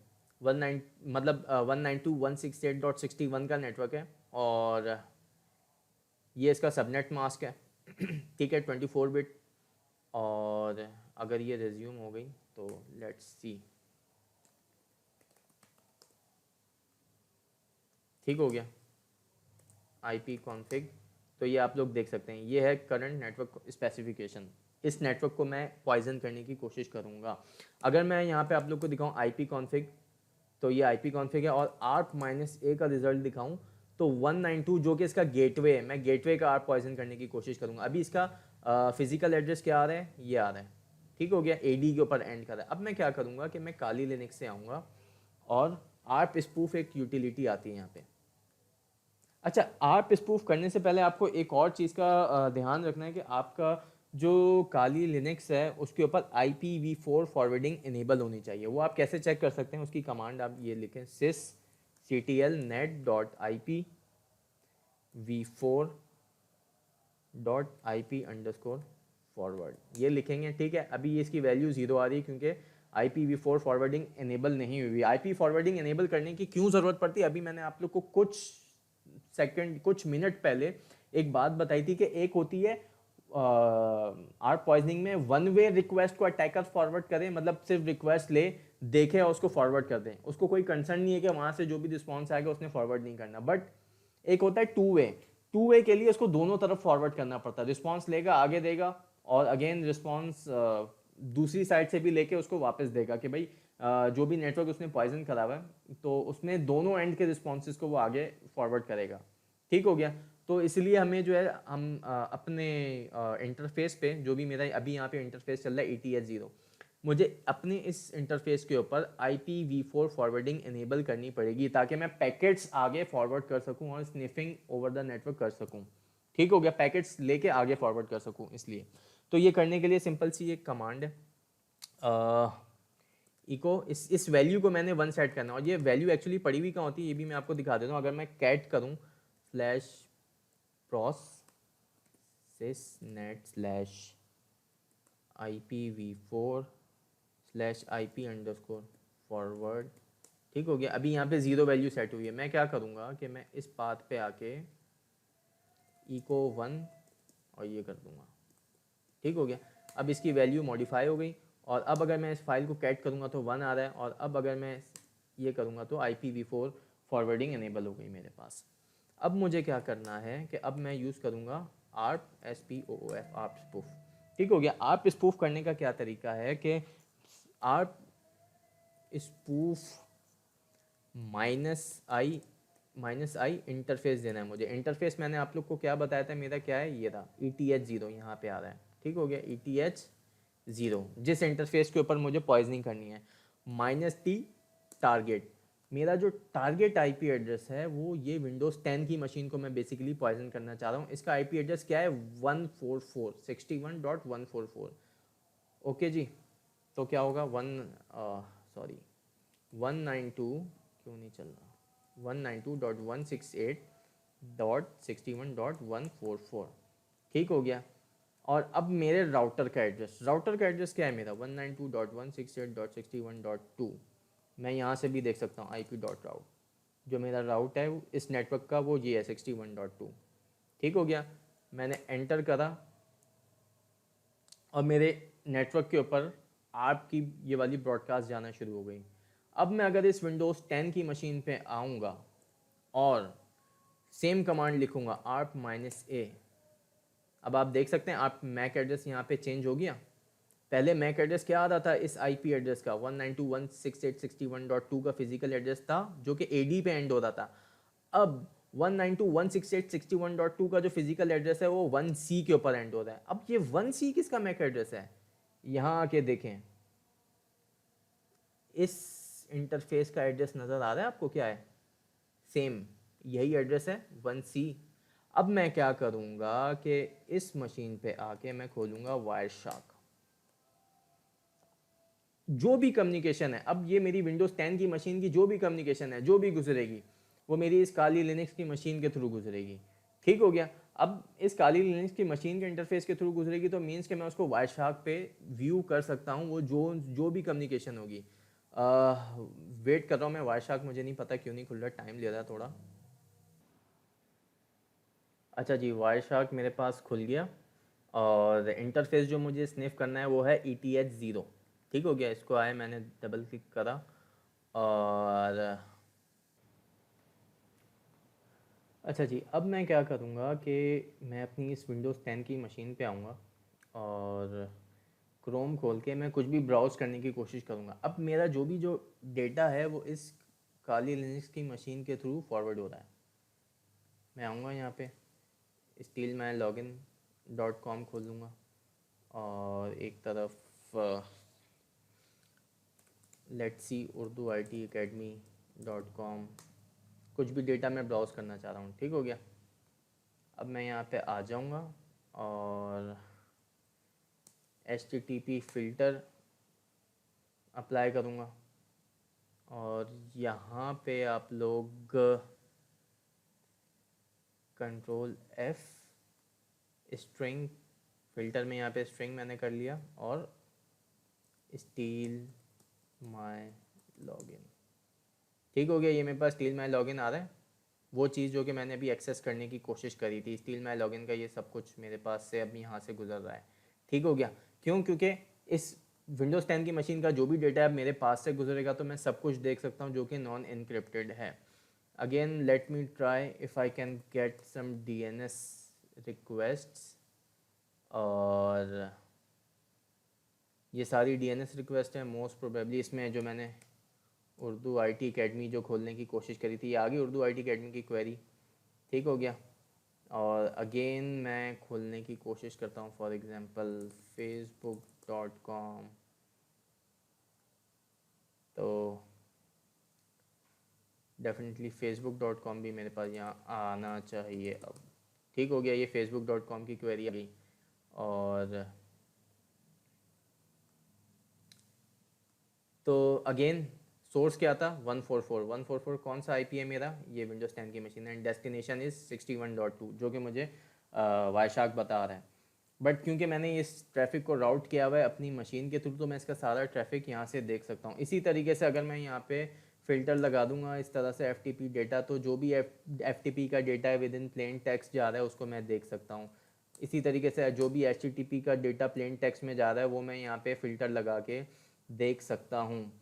19 मतलब 192.168.61 का नेटवर्क है और ये इसका सबनेट मास्क है ठीक है 24 बिट। और अगर ये रिज्यूम हो गई तो लेट्स सी, ठीक हो गया आईपी कॉन्फ़िग। तो ये आप लोग देख सकते हैं, ये है करंट नेटवर्क स्पेसिफिकेशन। इस नेटवर्क को मैं पॉइजन करने की कोशिश करूँगा। अगर मैं यहाँ पे आप लोग को दिखाऊँ आईपी कॉन्फ़िग, तो ये आईपी कॉन्फ़िग है और ARP-A का रिजल्ट दिखाऊँ तो 192 जो कि इसका गेटवे है, मैं गेटवे का ARP पॉइजन करने की कोशिश करूँगा। अभी इसका फिजिकल एड्रेस क्या आ रहा है, ये आ रहा है, ठीक हो गया, एडी के ऊपर एंड कर रहा है। अब मैं क्या करूँगा कि मैं काली लिनक्स से आऊँगा और ARP स्पूफ एक यूटिलिटी आती है यहाँ पे। अच्छा, ARP स्पूफ करने से पहले आपको एक और चीज़ का ध्यान रखना है कि आपका जो काली लिनक्स है उसके ऊपर IPv4 फॉरवर्डिंग इनेबल होनी चाहिए। वो आप कैसे चेक कर सकते हैं, उसकी कमांड आप ये लिखें sys ctl net.ipv4.ip_forward, ये लिखेंगे, ठीक है। अभी ये इसकी वैल्यू 0 आ रही है क्योंकि IPv4 फॉरवर्डिंग इनेबल नहीं हुई। IP फॉरवर्डिंग इनेबल करने की क्यों ज़रूरत पड़ती है, अभी मैंने आप लोग को कुछ मिनट पहले एक बात बताई थी कि एक होती है ARP पॉइजनिंग में वन वे रिक्वेस्ट को अटैकर फॉरवर्ड करें, मतलब सिर्फ रिक्वेस्ट ले, देखे और उसको फॉरवर्ड कर दें, उसको कोई कंसर्न नहीं है कि वहां से जो भी रिस्पॉन्स आएगा उसने फॉरवर्ड नहीं करना। बट एक होता है टू वे के लिए उसको दोनों तरफ फॉरवर्ड करना पड़ता है, रिस्पॉन्स लेगा आगे देगा और अगेन रिस्पॉन्स दूसरी साइड से भी लेके उसको वापस देगा कि भाई जो भी नेटवर्क उसने पॉइजन करा हुआ है तो उसमें दोनों एंड के रिस्पॉन्सेज को वो आगे फॉरवर्ड करेगा, ठीक हो गया। तो इसलिए हमें जो है हम अपने इंटरफेस पे, जो भी मेरा अभी यहाँ पे इंटरफेस चल रहा है ETH0, मुझे अपने इस इंटरफेस के ऊपर IPv4 फॉरवर्डिंग इनेबल करनी पड़ेगी ताकि मैं पैकेट्स आगे फॉरवर्ड कर सकूं और स्निफिंग ओवर द नेटवर्क कर सकूं, ठीक हो गया, पैकेट्स लेके आगे फॉरवर्ड कर सकूं। इसलिए तो ये करने के लिए सिंपल सी एक कमांड है, इको इस वैल्यू को मैंने 1 सेट करना है और ये वैल्यू एक्चुअली पड़ी हुई कहाँ होती है ये भी मैं आपको दिखा देता हूँ। अगर मैं कैट करूँ slash pros sysnet slash IPv4 slash IP_forward, ठीक हो गया। अभी यहाँ पे 0 वैल्यू सेट हुई है। मैं क्या करूँगा कि मैं इस पाथ पे आके echo 1 और ये कर दूँगा, ठीक हो गया। अब इसकी वैल्यू मॉडिफाई हो गई और अब अगर मैं इस फाइल को कैट करूँगा तो 1 आ रहा है और अब अगर मैं ये करूँगा तो IPv4 फॉरवर्डिंग इनेबल हो गई मेरे पास। अब मुझे क्या करना है कि अब मैं यूज़ करूँगा ARP स्पूफ, ठीक हो गया। ARP स्पूफ करने का क्या तरीका है कि ARP स्पूफ -i इंटरफेस देना है मुझे। इंटरफेस मैंने आप लोग को क्या बताया था, मेरा क्या है, ये रहा ETH0 यहाँ पे आ रहा है, ठीक हो गया। ETH0 जिस इंटरफेस के ऊपर मुझे पॉइजनिंग करनी है, -t टारगेट, मेरा जो टारगेट आईपी एड्रेस है वो ये विंडोज़ 10 की मशीन को मैं बेसिकली पॉइजन करना चाह रहा हूँ। इसका आईपी एड्रेस क्या है, 144.61.144, ओके जी। तो क्या होगा 192 क्यों नहीं चल रहा, 192.168.61.144, ठीक हो गया। और अब मेरे राउटर का एड्रेस क्या है, मेरा 192.168.61.2, मैं यहाँ से भी देख सकता हूँ IP.route, जो मेरा राउट है इस नेटवर्क का वो ये है 61.2, ठीक हो गया। मैंने एंटर करा और मेरे नेटवर्क के ऊपर आपकी ये वाली ब्रॉडकास्ट जाना शुरू हो गई। अब मैं अगर इस विंडोज़ 10 की मशीन पे आऊँगा और सेम कमांड लिखूँगा ARP-A, अब आप देख सकते हैं आप मैक एड्रेस यहाँ पे चेंज हो गया। पहले मैक एड्रेस क्या आ रहा था इस आईपी एड्रेस का, 192.168.61.2 का फिजिकल एड्रेस था जो कि AD पे एंड हो रहा था। अब 192.168.61.2 का जो फिजिकल एड्रेस है वो 1C के ऊपर एंड हो रहा है। अब ये 1C किसका मैक एड्रेस है, यहाँ आके देखें, इस इंटरफेस का एड्रेस नज़र आ रहा है आपको, क्या है, सेम यही एड्रेस है 1C। अब मैं क्या करूँगा कि इस मशीन पे आके मैं खोलूँगा वायरशार्क, जो भी कम्युनिकेशन है, अब ये मेरी विंडोज़ 10 की मशीन की जो भी कम्युनिकेशन है, जो भी गुजरेगी वो मेरी इस काली लिनक्स की मशीन के थ्रू गुजरेगी। ठीक हो गया। अब इस काली लिनक्स की मशीन के इंटरफेस के थ्रू गुजरेगी तो मीन्स कि मैं उसको वायरशार्क पे व्यू कर सकता हूँ, वो जो जो भी कम्युनिकेशन होगी। वेट कर रहा हूँ मैं, वायरशार्क मुझे नहीं पता क्यों नहीं खुल रहा, टाइम ले रहा है थोड़ा। अच्छा जी, वायरशार्क मेरे पास खुल गया और इंटरफेस जो मुझे स्निफ करना है वो है ETH 0। ठीक हो गया, इसको आए मैंने डबल क्लिक करा और अच्छा जी, अब मैं क्या करूँगा कि मैं अपनी इस विंडोज़ 10 की मशीन पे आऊँगा और क्रोम खोल के मैं कुछ भी ब्राउज़ करने की कोशिश करूँगा। अब मेरा जो डेटा है वो इस काली लिनक्स की मशीन के थ्रू फॉरवर्ड हो रहा है। मैं आऊँगा यहाँ पे steelmylogin.com खोलूँगा और एक तरफ लेट्स सी उर्दू ITacademy.com, कुछ भी डेटा मैं ब्राउज़ करना चाह रहा हूँ। ठीक हो गया। अब मैं यहाँ पे आ जाऊँगा और HTTP फ़िल्टर अप्लाई करूँगा और यहाँ पे आप लोग Ctrl+F, स्ट्रिंग फ़िल्टर में यहाँ पे स्ट्रिंग मैंने कर लिया और स्टील माई लॉगिन। ठीक हो गया, ये मेरे पास स्टील माई लॉगिन आ रहा है, वो चीज़ जो कि मैंने अभी एक्सेस करने की कोशिश करी थी। स्टील माई लॉगिन का ये सब कुछ मेरे पास से अब यहाँ से गुजर रहा है। ठीक हो गया। क्यों? क्योंकि इस विंडोज़ 10 की मशीन का जो भी डेटा है मेरे पास से गुजरेगा तो मैं सब कुछ देख सकता हूँ जो कि नॉन इनक्रिप्टेड है। Again let me try if I can get some DNS requests, और ये सारी DNS रिक्वेस्ट है। मोस्ट प्रोबेबली इसमें जो मैंने उर्दू IT अकेडमी जो खोलने की कोशिश करी थी, ये आ गई उर्दू IT अकेडमी की क्वेरी। ठीक हो गया। और अगेन मैं खोलने की कोशिश करता हूँ, फॉर एग्ज़ाम्पल facebook.com, तो डेफिनेटली facebook.com भी मेरे पास यहाँ आना चाहिए अब। ठीक हो गया, ये facebook.com की क्वेरी आ गई। और तो अगेन सोर्स क्या था? 144 कौन सा IP है मेरा? ये विंडोज़ 10 की मशीन है एंड डेस्टिनेशन इज़ 61.2 जो कि मुझे वायशार्क बता रहा है। बट क्योंकि मैंने इस ट्रैफिक को राउट किया हुआ है अपनी मशीन के थ्रू तो मैं इसका सारा ट्रैफिक यहाँ से देख सकता हूँ। इसी तरीके से अगर मैं यहाँ पे फ़िल्टर लगा दूंगा इस तरह से FTP डेटा, तो जो भी FTP का डेटा है विद इन प्लेन टेक्स्ट जा रहा है उसको मैं देख सकता हूँ। इसी तरीके से जो भी HTTP का डेटा प्लेन टेक्स्ट में जा रहा है वो मैं यहाँ पे फ़िल्टर लगा के देख सकता हूँ।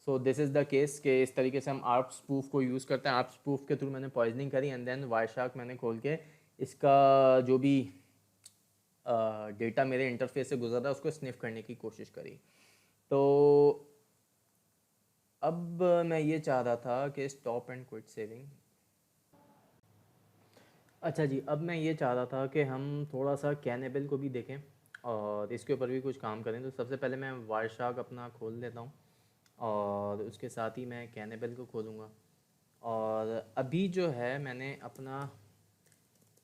So this is the case कि इस तरीके से हम आर्प स्पूफ को यूज़ करते हैं। आर्प स्पूफ के थ्रू मैंने पॉइजनिंग करी एंड देन वायरशार्क मैंने खोल के इसका जो भी डेटा मेरे इंटरफेस से गुजर रहा है उसको स्निफ करने की कोशिश करी। तो अब मैं ये चाह रहा था कि स्टॉप एंड क्विट सेविंग। अच्छा जी, अब मैं ये चाह रहा था कि हम थोड़ा सा कैनेबल को भी देखें और इसके ऊपर भी कुछ काम करें। तो सबसे पहले मैं वायरशार्क अपना खोल लेता हूँ और उसके साथ ही मैं कैनेबल को खोलूँगा। और अभी जो है मैंने अपना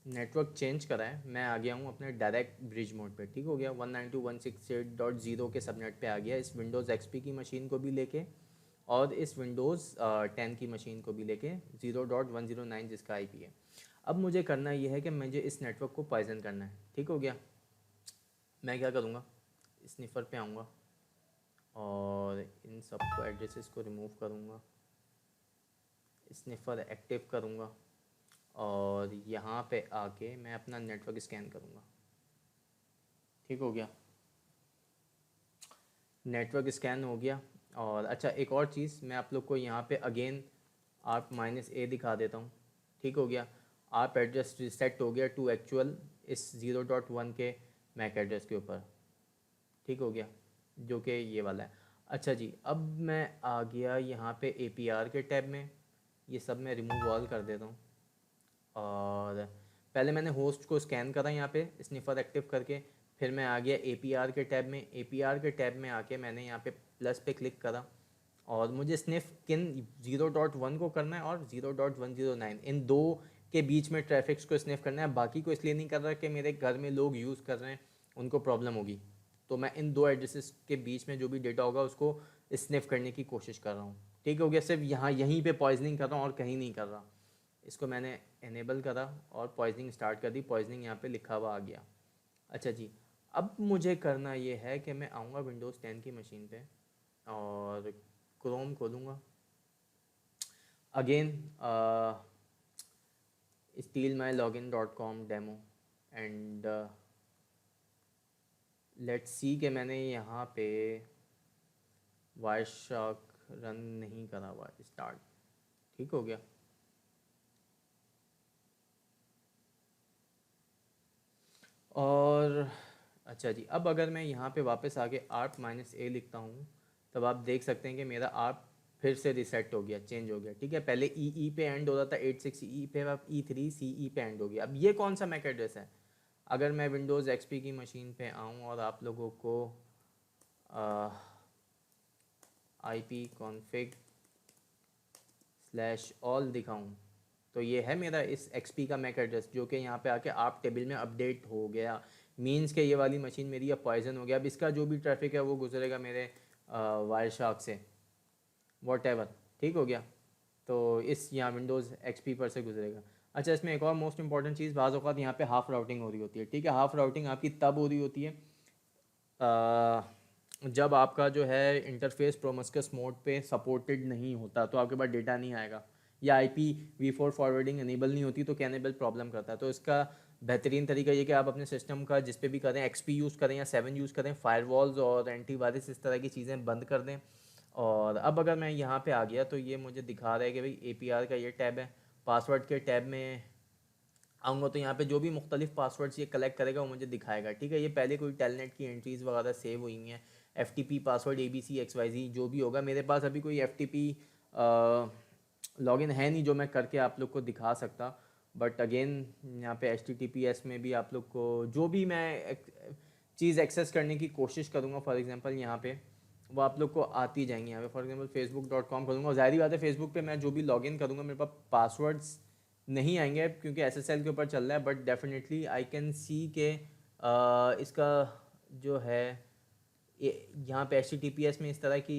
नेटवर्क चेंज करा है, मैं आ गया हूँ अपने डायरेक्ट ब्रिज मोड पे। ठीक हो गया, 192.168.0 के सबनेट पे आ गया, इस विंडोज़ XP की मशीन को भी लेके और इस विंडोज़ 10 की मशीन को भी लेके 0.109 जिसका IP है। अब मुझे करना ये है कि मुझे इस नेटवर्क को पॉइजन करना है। ठीक हो गया, मैं क्या करूँगा, स्निफर पे आऊँगा और इन सबको एड्रेसेस को रिमूव करूँगा, स्निफर एक्टिव करूँगा और यहाँ पे आके मैं अपना नेटवर्क स्कैन करूँगा। ठीक हो गया, नेटवर्क स्कैन हो गया। और अच्छा एक और चीज़ मैं आप लोग को यहाँ पे अगेन ARP-A दिखा देता हूँ। ठीक हो गया, ARP एड्रेस रिसेट हो गया टू एक्चुअल इस 0.1 के मैक एड्रेस के ऊपर। ठीक हो गया, जो कि ये वाला है। अच्छा जी, अब मैं आ गया यहाँ पे APR के टैब में, ये सब मैं रिमूव ऑल कर देता हूँ। और पहले मैंने होस्ट को स्कैन करा यहाँ पे स्निफर एक्टिव करके, फिर मैं आ गया APR के टैब में। APR के टैब में आके मैंने यहाँ पे प्लस पे क्लिक करा और मुझे स्निफ किन 0.1 को करना है और 0.109 इन दो के बीच में ट्रैफिक्स को स्निफ करना है। बाकी को इसलिए नहीं कर रहा कि मेरे घर में लोग यूज़ कर रहे हैं उनको प्रॉब्लम होगी, तो मैं इन दो एड्रेसेस के बीच में जो भी डेटा होगा उसको स्निफ करने की कोशिश कर रहा हूँ। ठीक हो गया, सिर्फ यहाँ यहीं पे पॉइजनिंग कर रहा हूँ और कहीं नहीं कर रहा। इसको मैंने इनेबल करा और पॉइजनिंग स्टार्ट कर दी, पॉइजनिंग यहाँ पे लिखा हुआ आ गया। अच्छा जी, अब मुझे करना ये है कि मैं आऊँगा विंडोज़ 10 की मशीन पे और क्रोम खोलूँगा again, stealmylogin.com demo and let's see कि मैंने यहाँ पे वायरशार्क रन नहीं करा हुआ, स्टार्ट, ठीक हो गया। और अच्छा जी, अब अगर मैं यहाँ पे वापस आके आर्प माइनस ए लिखता हूँ तब आप देख सकते हैं कि मेरा आर्प फिर से रिसेट हो गया, चेंज हो गया, ठीक है। पहले ई पे एंड हो रहा था 86 ई पे, अब E3 CE पे एंड हो गया। अब ये कौन सा मैक एड्रेस है? अगर मैं विंडोज़ एक्सपी की मशीन पे आऊँ और आप लोगों को IP config /all दिखाऊँ तो ये है मेरा इस XP का मैक एड्रेस, जो कि यहाँ पे आके आप टेबल में अपडेट हो गया। मीन्स के ये वाली मशीन मेरी अब पॉइजन हो गया। अब इसका जो भी ट्रैफिक है वो गुजरेगा मेरे वायर शार्क से, वॉट एवर, ठीक हो गया। तो इस यहाँ विंडोज़ XP पर से गुजरेगा। अच्छा, इसमें एक और मोस्ट इंपॉर्टेंट चीज़, बाज़ औक़ात यहाँ पे हाफ़ राउटिंग हो रही होती है, ठीक है। हाफ़ राउटिंग आपकी तब हो रही होती है जब आपका जो है इंटरफेस प्रोमिस्कस मोड पे सपोर्टेड नहीं होता, तो आपके पास डेटा नहीं आएगा, या IPv4 फॉरवर्डिंग इनेबल नहीं होती तो कैनेबल प्रॉब्लम करता है। तो इसका बेहतरीन तरीका ये कि आप अपने सिस्टम का जिस पे भी करें, XP यूज़ करें या 7 यूज़ करें, फायरवॉल्स और एंटीवायरस इस तरह की चीज़ें बंद कर दें। और अब अगर मैं यहाँ पे आ गया तो ये मुझे दिखा रहा है कि भाई APR का ये टैब है। पासवर्ड के टैब में आऊँगा तो यहाँ पे जो भी मुख्तलिफ पासवर्ड्स ये कलेक्ट करेगा वो मुझे दिखाएगा, ठीक है। ये पहले कोई टेलनेट की एंट्रीज़ वगैरह सेव हुई हैं, FTP पासवर्ड ABCXYZ जो भी होगा। मेरे पास अभी कोई FTP लॉगिन है नहीं जो मैं करके आप लोग को दिखा सकता, बट अगेन यहाँ पे HTTPS में भी आप लोग को जो भी मैं चीज़ एक्सेस करने की कोशिश करूँगा, फॉर एग्जांपल यहाँ पे वो आप लोग को आती जाएंगी। यहाँ पे फॉर एग्जांपल facebook.com करूँगा और ज़ाहिर बात है फेसबुक पे मैं जो भी लॉगिन करूँगा मेरे पास पासवर्ड्स नहीं आएंगे क्योंकि SSL के ऊपर चल रहा है, but definitely I can see के इसका जो है यहाँ पे HTTPS में इस तरह की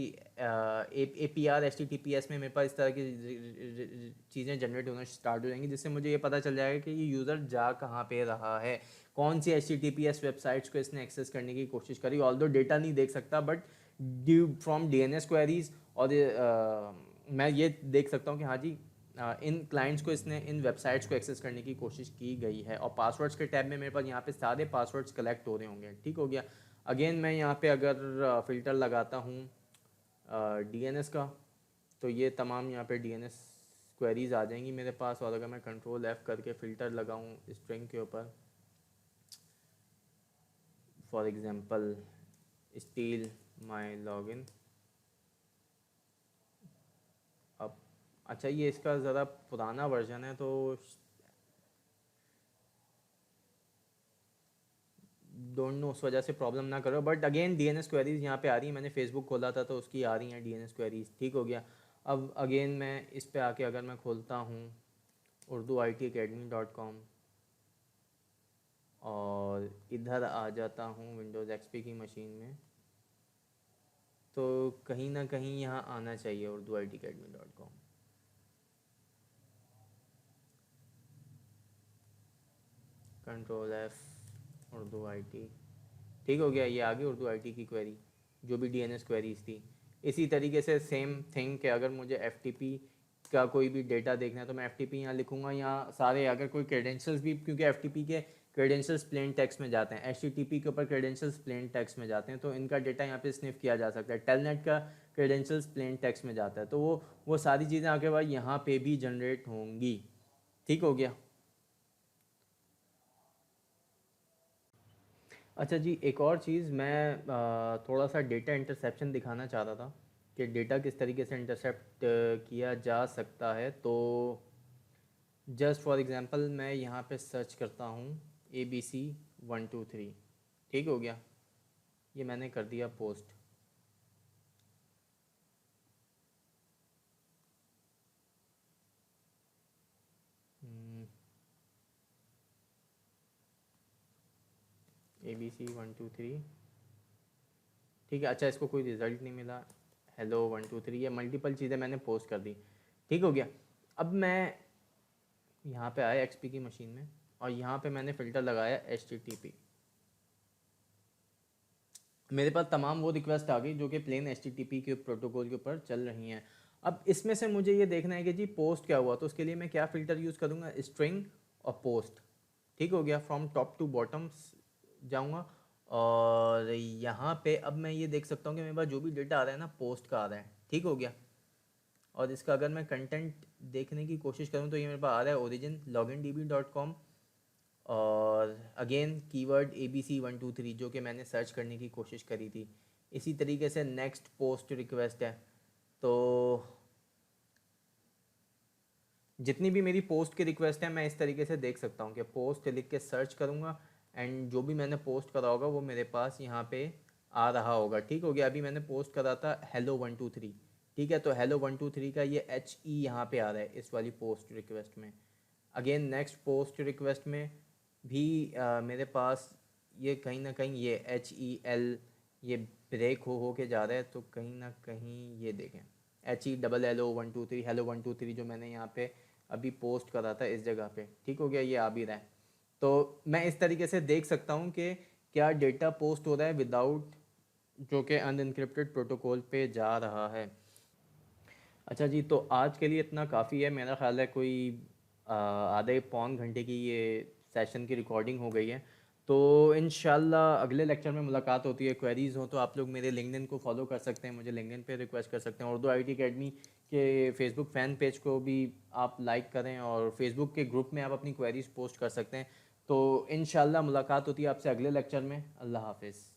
APR HTTPS में मेरे पास इस तरह की चीज़ें जनरेट होना स्टार्ट हो जाएंगी, जिससे मुझे ये पता चल जाएगा कि ये यूज़र जा कहाँ पे रहा है, कौन सी HTTPS वेबसाइट्स को इसने एक्सेस करने की कोशिश करी। ऑल्दो डेटा नहीं देख सकता, but due from DNS queries और मैं ये देख सकता हूँ कि हाँ जी इन क्लाइंट्स को इसने इन वेबसाइट्स को एक्सेस करने की कोशिश की गई है। और पासवर्ड्स के टैब में मेरे पास यहाँ पे सारे पासवर्ड्स कलेक्ट हो रहे होंगे, ठीक हो गया। अगेन मैं यहाँ पे अगर फ़िल्टर लगाता हूँ DNS का तो ये तमाम यहाँ पे DNS क्वेरीज आ जाएंगी मेरे पास। और अगर मैं कंट्रोल F करके फ़िल्टर लगाऊँ स्ट्रिंग के ऊपर, for example steel my login, अब अच्छा ये इसका ज़रा पुराना वर्जन है तो डोंट नो उस वजह से प्रॉब्लम ना करो, बट अगेन DNS क्वेरीज यहाँ पे आ रही हैं। मैंने फेसबुक खोला था तो उसकी आ रही हैं DNS क्वेरीज, ठीक हो गया। अब अगेन मैं इस पे आके अगर मैं खोलता हूँ urduitacademy.com और इधर आ जाता हूँ विंडोज़ XP की मशीन में, तो कहीं ना कहीं यहाँ आना चाहिए urduitacademy.com। Control F Urdu IT, ठीक हो गया। ये आ गई उर्दू IT की क्वेरी जो भी DNS क्वेरीज थी। इसी तरीके से सेम थिंग कि अगर मुझे FTP का कोई भी डेटा देखना है तो मैं FTP यहाँ लिखूँगा। यहाँ सारे अगर कोई क्रेडेंशियल्स भी, क्योंकि FTP के क्रेडेंशियल्स प्लेन टेक्स्ट में जाते हैं, HTTP के ऊपर क्रेडेंशियल्स प्लेन टेक्स्ट में जाते हैं, तो इनका डेटा यहाँ पे स्निफ किया जा सकता है। टेलनेट का क्रेडेंशियल्स प्लेन टेक्स्ट में जाता है, तो वो सारी चीज़ें आगे बाद यहाँ पे भी जनरेट होंगी, ठीक हो गया। अच्छा जी, एक और चीज़ मैं थोड़ा सा डेटा इंटरसेप्शन दिखाना चाह रहा था कि डेटा किस तरीके से इंटरसेप्ट किया जा सकता है। तो जस्ट फॉर एग्जांपल मैं यहाँ पे सर्च करता हूँ ABC123, ठीक हो गया। ये मैंने कर दिया पोस्ट। ABC123, ठीक है। अच्छा, इसको कोई रिज़ल्ट नहीं मिला। हेलो 123, ये मल्टीपल चीज़ें मैंने पोस्ट कर दी, ठीक हो गया। अब मैं यहाँ पे आया XP की मशीन में, और यहाँ पे मैंने फ़िल्टर लगाया HTTP। मेरे पास तमाम वो रिक्वेस्ट आ गई जो कि प्लेन HTTP के प्रोटोकॉल के ऊपर चल रही हैं। अब इसमें से मुझे ये देखना है कि जी पोस्ट क्या हुआ, तो उसके लिए मैं क्या फ़िल्टर यूज़ करूँगा, स्ट्रिंग और पोस्ट। ठीक हो गया, फ्रॉम टॉप टू बॉटम जाऊँगा, और यहाँ पे अब मैं ये देख सकता हूँ कि मेरे पास जो भी डेटा आ रहा है ना, पोस्ट का आ रहा है। ठीक हो गया, और इसका अगर मैं कंटेंट देखने की कोशिश करूँ तो ये मेरे पास आ रहा है origin logindb.com, और अगेन कीवर्ड ABC123 जो कि मैंने सर्च करने की कोशिश करी थी। इसी तरीके से नेक्स्ट पोस्ट रिक्वेस्ट है, तो जितनी भी मेरी पोस्ट की रिक्वेस्ट है मैं इस तरीके से देख सकता हूँ कि पोस्ट लिख के सर्च करूँगा, एंड जो भी मैंने पोस्ट करा होगा वो मेरे पास यहाँ पे आ रहा होगा। ठीक हो गया, अभी मैंने पोस्ट करा था hello123। ठीक है, तो hello123 का ये HE यहाँ पे आ रहा है इस वाली पोस्ट रिक्वेस्ट में। अगेन नेक्स्ट पोस्ट रिक्वेस्ट में भी मेरे पास ये कहीं ना कहीं ये HEL ये ब्रेक हो के जा रहा है, तो कहीं ना कहीं ये देखें HELLO123 hello123 जो मैंने यहाँ पे अभी पोस्ट करा था इस जगह पे। ठीक हो गया, ये आ भी रहा है। तो मैं इस तरीके से देख सकता हूँ कि क्या डेटा पोस्ट हो रहा है विदाउट, जो कि अनइनक्रिप्टेड प्रोटोकॉल पे जा रहा है। अच्छा जी, तो आज के लिए इतना काफ़ी है। मेरा ख़्याल है कोई आधे पौन घंटे की ये सेशन की रिकॉर्डिंग हो गई है। तो इंशाल्लाह अगले लेक्चर में मुलाकात होती है। क्वेरीज़ हो तो आप लोग मेरे लिंक्डइन को फॉलो कर सकते हैं, मुझे लिंक्डइन पे रिक्वेस्ट कर सकते हैं। उर्दू IT अकेडमी के फेसबुक फ़ैन पेज को भी आप लाइक करें, और फेसबुक के ग्रुप में आप अपनी क्वेरीज़ पोस्ट कर सकते हैं। तो इंशाल्लाह मुलाकात होती है आपसे अगले लेक्चर में। अल्लाह हाफिज़।